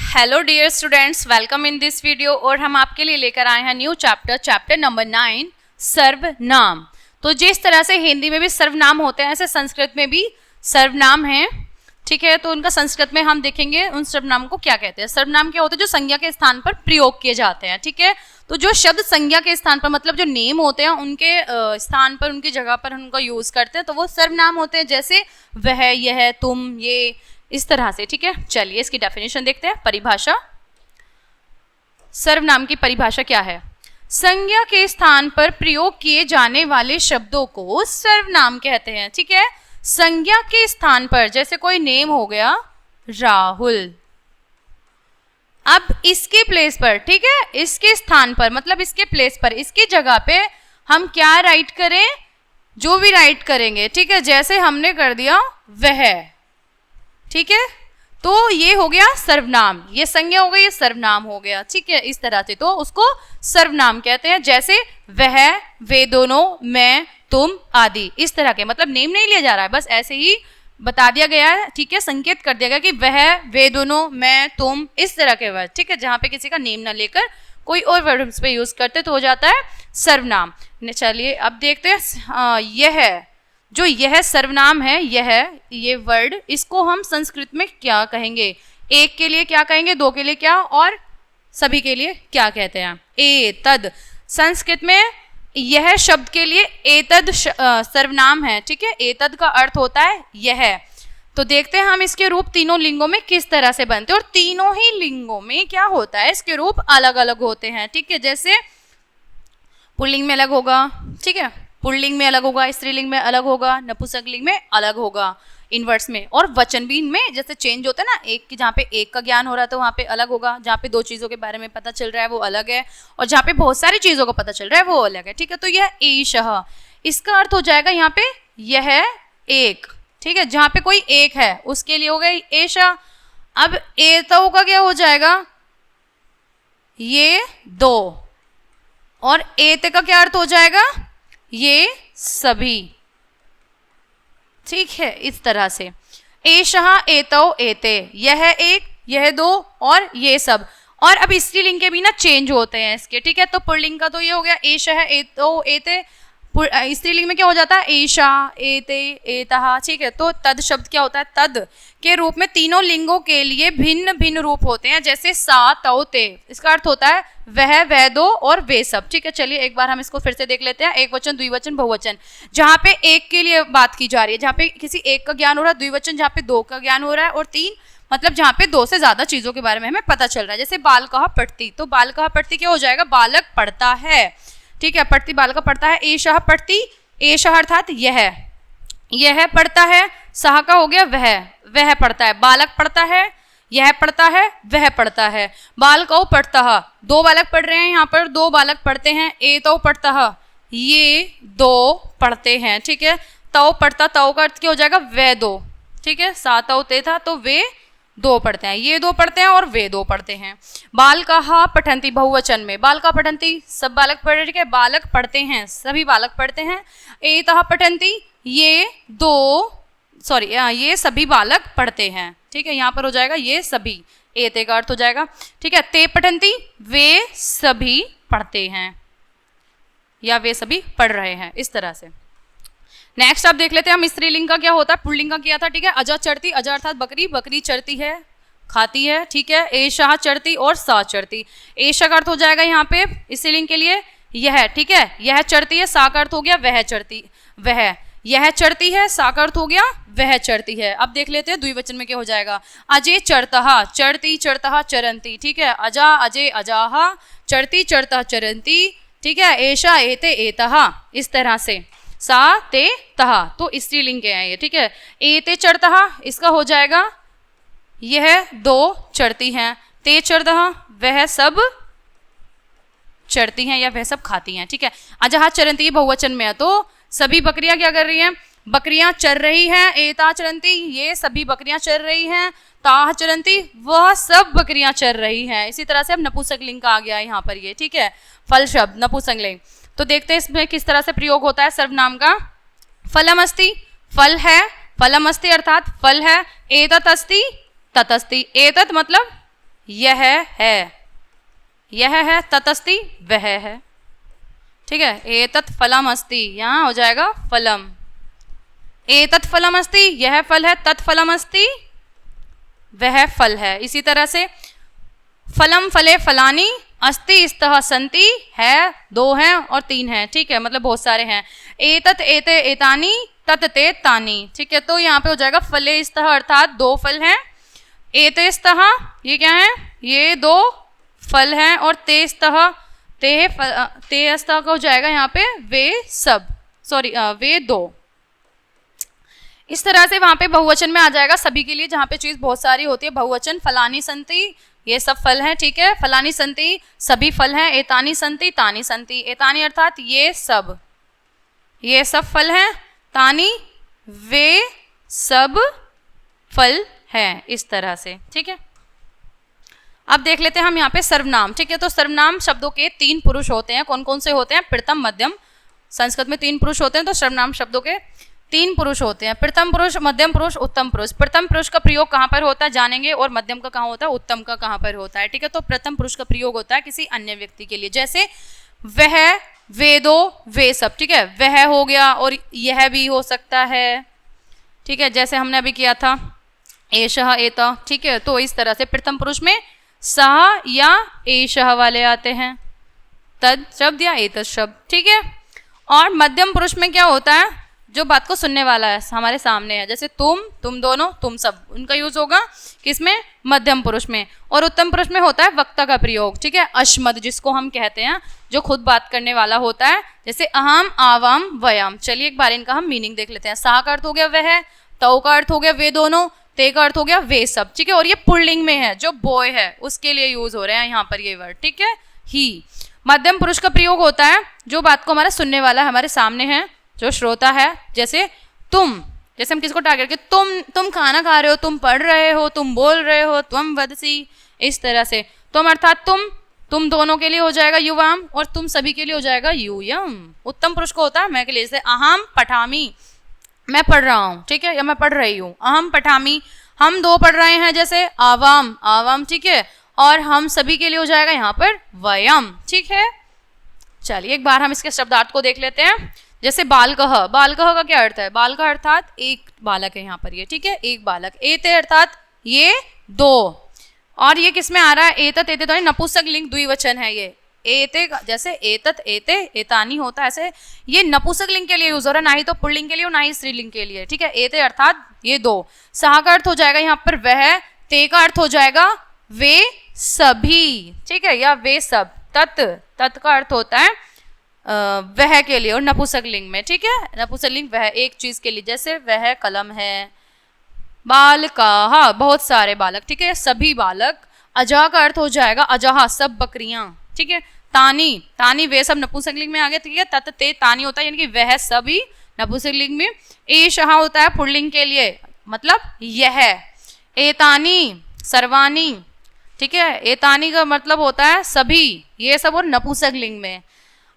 Hello dear students, welcome in this video. और हम आपके लिए लेकर आए हैं न्यू चैप्टर नंबर 9 सर्वनाम। तो जिस तरह से हिंदी में भी सर्वनाम होते हैं ऐसे संस्कृत में भी सर्वनाम हैं, ठीक है। तो उनका संस्कृत में हम देखेंगे उन सर्वनाम को क्या कहते हैं। सर्वनाम क्या होते हैं? जो संज्ञा के स्थान पर प्रयोग किए जाते हैं, ठीक है। तो जो शब्द संज्ञा के स्थान पर मतलब जो नेम होते हैं उनके स्थान पर, उनकी जगह पर उनका यूज करते हैं तो वो सर्वनाम होते हैं। जैसे वह, यह, तुम, ये, इस तरह से, ठीक है। चलिए इसकी डेफिनेशन देखते हैं। परिभाषा, सर्वनाम की परिभाषा क्या है? संज्ञा के स्थान पर प्रयोग किए जाने वाले शब्दों को सर्वनाम कहते हैं, ठीक है। संज्ञा के स्थान पर, जैसे कोई नेम हो गया राहुल, अब इसके प्लेस पर, ठीक है, इसके स्थान पर मतलब इसके प्लेस पर, इसकी जगह पे हम क्या राइट करें? जो भी राइट करेंगे, ठीक है। जैसे हमने कर दिया वह, ठीक है, तो ये हो गया सर्वनाम, ये संज्ञा हो गई, ये सर्वनाम हो गया, ठीक है। इस तरह से तो उसको सर्वनाम कहते हैं। जैसे वह, वे दोनों, मैं, तुम आदि, इस तरह के, मतलब नेम नहीं लिया जा रहा है, बस ऐसे ही बता दिया गया है, ठीक है। संकेत कर दिया गया कि वह, वे दोनों, मैं, तुम, इस तरह के वर्ड, ठीक है, जहां पे किसी का नेम ना लेकर कोई और वर्ड पे यूज करते तो हो जाता है सर्वनाम। चलिए अब देखते हैं यह, जो यह सर्वनाम है, ये वर्ड, इसको हम संस्कृत में क्या कहेंगे? एक के लिए क्या कहेंगे, दो के लिए क्या, और सभी के लिए क्या कहते हैं? एतद। संस्कृत में यह शब्द के लिए एतद सर्वनाम है, ठीक है। एतद का अर्थ होता है यह। तो देखते हैं हम इसके रूप तीनों लिंगों में किस तरह से बनते हैं, और तीनों ही लिंगों में क्या होता है, इसके रूप अलग अलग होते हैं, ठीक है। जैसे पुल्लिंग में अलग होगा, ठीक है, पुल्लिंग में अलग होगा, स्त्रीलिंग में अलग होगा, नपुंसकलिंग में अलग होगा, इनवर्स में, और वचन भी इनमें जैसे चेंज होता है ना, एक की जहाँ पे एक का ज्ञान हो रहा है तो वहाँ पे अलग होगा, जहाँ पे दो चीज़ों के बारे में पता चल रहा है वो अलग है, और जहाँ पे बहुत सारी चीज़ों को पता चल रहा है वो अलग है, ठीक है। तो यह एषः, इसका अर्थ हो जाएगा यहाँ पे यह एक, ठीक है, जहाँ पे कोई एक है उसके लिए हो गई एषः। अब एतौ का क्या हो जाएगा? ये दो, और एते का क्या अर्थ हो जाएगा? ये सभी, ठीक है। इस तरह से एषः, एतौ, एते, यह एक, यह दो, और ये सब। और अब स्त्रीलिंग के भी ना चेंज होते हैं इसके, ठीक है। तो पुल्लिंग का तो ये हो गया एषः, एतौ, एते। स्त्रीलिंग में क्या हो जाता है? एषा, एते, एतः, ठीक है। तो तद शब्द क्या होता है? तद के रूप में तीनों लिंगों के लिए भिन्न भिन्न रूप होते हैं। जैसे सा, तौ, ते, इसका अर्थ होता है वह दो और वे सब, ठीक है। चलिए एक बार हम इसको फिर से देख लेते हैं। एक वचन, द्विवचन, बहुवचन, जहाँ पे एक के लिए बात की जा रही है, जहाँ पे किसी एक का ज्ञान हो रहा है, द्विवचन जहाँ पे दो का ज्ञान हो रहा है, और तीन मतलब जहाँ पे दो से ज्यादा चीजों के बारे में हमें पता चल रहा है। जैसे बालकः पठति, तो बालकः पठति क्या हो जाएगा? बालक पढ़ता है, ठीक है। पठति बालक पढ़ता है। एषः पठति, एषः अर्थात यह पढ़ता है। सः का हो गया वह पढ़ता है। बालक पढ़ता है, यह पढ़ता है, वह पढ़ता है। बालकौ पठतः, दो बालक पढ़ रहे हैं, यहाँ पर दो बालक पढ़ते हैं। एतौ पठतः, ये दो पढ़ते हैं, ठीक है। तौ पढ़ता, तौ का अर्थ क्या हो जाएगा? वे दो, ठीक है। सा, तौ, ते था, तो वे दो पढ़ते हैं, ये दो पढ़ते हैं और वे दो पढ़ते हैं। बालकाः पठन्ति, बहुवचन में बालका पठन्ति, सब बालक पढ़ रहे, ठीक है, बालक पढ़ते हैं, सभी बालक पढ़ते हैं। एतः पठन्ति, ये सभी बालक पढ़ते हैं, ठीक है। यहाँ पर हो जाएगा ये सभी, एते का अर्थ हो जाएगा, ठीक है। ते पठन्ति, वे सभी पढ़ते हैं, या वे सभी पढ़ रहे हैं, इस तरह से। नेक्स्ट आप देख लेते हैं हम स्त्रीलिंग का क्या होता है। पुल्लिंग का किया था, ठीक है। अजा चरती, अजा अर्थात बकरी, बकरी चरती है, खाती है, ठीक है। एषः चरती और सा चरती। एषः का अर्थ हो जाएगा यहाँ पे स्त्रीलिंग के लिए यह, ठीक है, यह चरती है। सा का अर्थ हो गया वह चरती, वह, यह चरती है। सा का अर्थ हो गया वह चरती है। अब देख लेते हैं द्विवचन में क्या हो जाएगा। अजे चरतः, चरती, चरतः, चरन्ति, ठीक है। अजा, अजे, अजाः, चरती, चरतः, चरन्ति, ठीक है। एषा, एते, एतः, इस तरह से। सा, ते, तः, तो स्त्रीलिंग के हैं ये, ठीक है। एते चरतः, इसका हो जाएगा यह दो चरती हैं। ते चरतः, वह सब चरती हैं या वह सब खाती हैं, ठीक है। अजः चरन्ति बहुवचन में है, तो सभी बकरियां क्या कर रही हैं? बकरियां चर रही हैं। एता चरन्ति, ये सभी बकरियां चर रही हैं। ताः चरन्ति, वह सब बकरियां चर रही हैं। इसी तरह से अब नपुंसकलिंग का आ गया यहाँ पर ये, ठीक है, फल शब्द नपुंसकलिंग। तो देखते हैं इसमें किस तरह से प्रयोग होता है सर्वनाम का। फलम अस्ति, फल है, फलम अस्ति अर्थात फल है। एतत् अस्ति, तत् अस्ति, एतत् मतलब यह है, यह है, तत् अस्ति वह है, ठीक है। एतत् फलम अस्ति, यहाँ हो जाएगा फलम। एतत् फलम अस्ति, यह फल है, तत् फलम अस्ति वह फल है। इसी तरह से फलम फले फलानी, अस्ति स्तः सन्ति, है, दो हैं और तीन हैं, ठीक है, मतलब बहुत सारे हैं। एतत् एते एतानि, तत् ते तानि, ठीक है। तो यहाँ पे हो जाएगा फले स्तः अर्थात दो फल हैं, एते स्तः ये क्या है, ये दो फल हैं, और ते स्तः ते स्तः का हो जाएगा यहाँ पे वे सब, सॉरी वे दो। इस तरह से वहां पे बहुवचन में आ जाएगा सभी के लिए, जहाँ पे चीज बहुत सारी होती है। बहुवचन फलानी संति, ये सब फल हैं, ठीक है। फलानी संति सभी फल हैं। एतानी संति, तानी संति, एतानी अर्थात ये सब फल हैं। तानी वे सब फल हैं, इस तरह से, ठीक है। अब देख लेते हैं हम यहाँ पे सर्वनाम, ठीक है। तो सर्वनाम शब्दों के तीन पुरुष होते हैं। कौन कौन से होते हैं? प्रथम, मध्यम, संस्कृत में तीन पुरुष होते हैं, तो सर्वनाम शब्दों के तीन पुरुष होते हैं। प्रथम पुरुष, मध्यम पुरुष, उत्तम पुरुष। प्रथम पुरुष का प्रयोग कहाँ पर होता है जानेंगे, और मध्यम का कहाँ होता है, उत्तम का कहाँ पर होता है, ठीक है। तो प्रथम पुरुष का प्रयोग होता है किसी अन्य व्यक्ति के लिए, जैसे वह, वे दो, वे सब, ठीक है। वह हो गया, और यह भी हो सकता है, ठीक है, जैसे हमने अभी किया था एषः, एतः, ठीक है। तो इस तरह से प्रथम पुरुष में सः या एषः वाले आते हैं, तद शब्द या एतत् शब्द, ठीक है। और मध्यम पुरुष में क्या होता है, जो बात को सुनने वाला है, हमारे सामने है, जैसे तुम दोनों, तुम सब, उनका यूज होगा किसमें, मध्यम पुरुष में। और उत्तम पुरुष में होता है वक्ता का प्रयोग, ठीक है। अश्मद जिसको हम कहते हैं, जो खुद बात करने वाला होता है, जैसे अहम, आवाम, वयम। चलिए एक बार इनका हम मीनिंग देख लेते हैं। सा का अर्थ हो गया वह, तौ का अर्थ हो गया वे दोनों, ते का अर्थ हो गया वे सब, ठीक है। और ये पुल्लिंग में है, जो बॉय है उसके लिए यूज हो रहे हैं यहाँ पर ये वर्ड, ठीक है। ही मध्यम पुरुष का प्रयोग होता है जो बात को हमारा सुनने वाला है, हमारे सामने है, जो श्रोता है, जैसे तुम, जैसे हम किसको टारगेट करके, तुम खाना खा रहे हो, तुम पढ़ रहे हो, तुम बोल रहे हो, तुम वदसी, इस तरह से। तुम अर्थात तुम दोनों के लिए हो जाएगा युवाम, और तुम सभी के लिए हो जाएगा यूयम। उत्तम पुरुष को होता है मैं के लिए, जैसे अहम पठामी, मैं पढ़ रहा हूँ, ठीक है, या मैं पढ़ रही हूँ। अहम पठामी, हम दो पढ़ रहे हैं, जैसे आवाम, आवाम, ठीक है। और हम सभी के लिए हो जाएगा यहाँ पर वयम, ठीक है। चलिए एक बार हम इसके शब्दार्थ को देख लेते हैं। जैसे बालकः, बालकः का क्या अर्थ है, बालकः अर्थात एक बालक है यहाँ पर ये, ठीक है, एक बालक। एते अर्थात ये दो, और ये किस में आ रहा है, एतत् एते, तो नपुंसक लिंग द्विवचन है ये। एते जैसे एतत् एते एतानी होता है, ऐसे ये नपुंसक लिंग के लिए यूज हो रहा है, ना ही तो पुल्लिंग के लिए और ना ही स्त्रीलिंग के लिए, ठीक है। एते अर्थात ये दो। सहा का अर्थ हो जाएगा यहाँ पर वह, ते का अर्थ हो जाएगा वे सभी, ठीक है, या वे सब। तत् का अर्थ होता है वह के लिए, और नपुंसक लिंग में, ठीक है, नपुंसक लिंग वह एक चीज के लिए, जैसे वह कलम है। बालकाः बहुत सारे बालक, ठीक है, सभी बालक। अजह का अर्थ हो जाएगा अजह सब बकरियां, ठीक है। तानी वे सब नपुंसक लिंग में आ गए, ठीक है। तत् ते तानी होता है यानी कि वह सभी नपुंसक लिंग में। एषः होता है पुल्लिंग के लिए, मतलब यह। एतानी सर्वानी, ठीक है, एतानी का मतलब होता है सभी, ये सब, और नपुंसक लिंग में।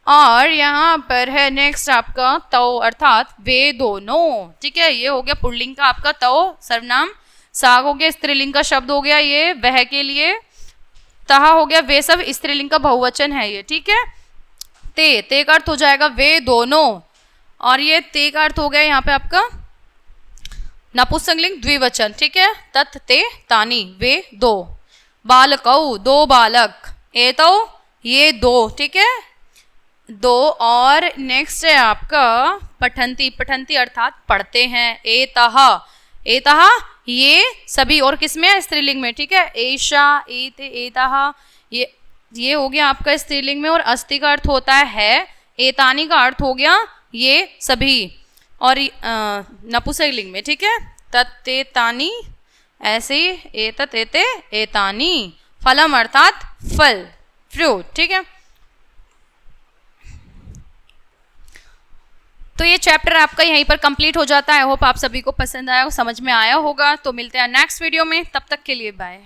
और यहाँ पर है नेक्स्ट आपका तौ अर्थात वे दोनों, ठीक है, ये हो गया पुल्लिंग का आपका तौ सर्वनाम। साग हो गया स्त्रीलिंग का शब्द हो गया ये वह के लिए। तहा हो गया वे सब, स्त्रीलिंग का बहुवचन है ये, ठीक है। ते का अर्थ हो जाएगा वे दोनों, और ये ते का अर्थ हो गया यहाँ पे आपका नपुंसक लिंग द्विवचन, ठीक है। तत् ते तानी वे दो। बालकौ दो बालक। एतौ ये दो, ठीक है, दो। और नेक्स्ट है आपका पठंती, पठंती अर्थात पढ़ते हैं। एतः ये सभी, और किसमें है, स्त्रीलिंग में, ठीक है। एषा, एते, एतः ये हो गया आपका स्त्रीलिंग में, और अस्ति का अर्थ होता है एतानी का अर्थ हो गया ये सभी, और नपुंसक लिंग में, ठीक है। तत्ते तानी, ऐसे ही एतत् एते एतानी। फलम अर्थात फल, फ्रूट, ठीक है। तो ये चैप्टर आपका यहीं पर कंप्लीट हो जाता है। आई होप आप सभी को पसंद आया हो, समझ में आया होगा। तो मिलते हैं नेक्स्ट वीडियो में, तब तक के लिए बाय।